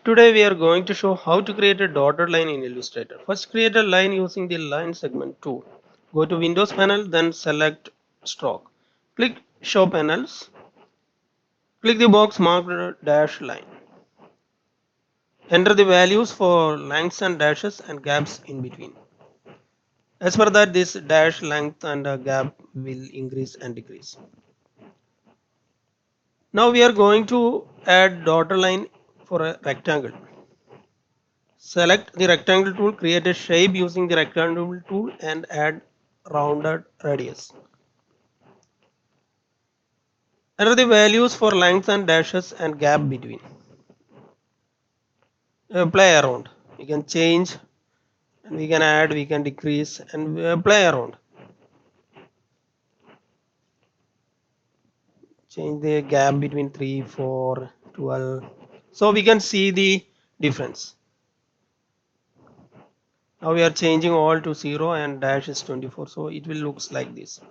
Today we are going to show how to create a dotted line in Illustrator. First create a line using the line segment tool. Go to Windows panel, then select stroke. Click show panels. Click the box marked dash line. Enter the values for lengths and dashes and gaps in between. As per that, this dash length and gap will increase and decrease. Now we are going to add dotted line for a rectangle. Select the rectangle tool, create a shape using the rectangle tool and add rounded radius. Enter the values for length and dashes and gap between. Play around. We can change and we can add, we can decrease and play around. Change the gap between 3, 4, 12. So we can see the difference. Now we are changing all to 0 and dash is 24. So it will looks like this.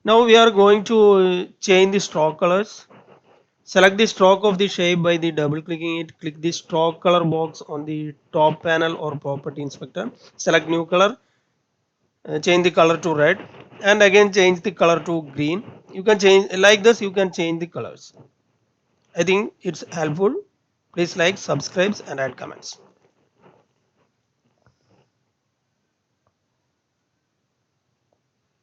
Now we are going to change the stroke colors. Select the stroke of the shape by the double clicking it. Click the stroke color box on the top panel or property inspector. Select new color. Change the color to red and again change the color to green. You can change like this, you can change the colors. I think it's helpful. Please like, subscribe and add comments.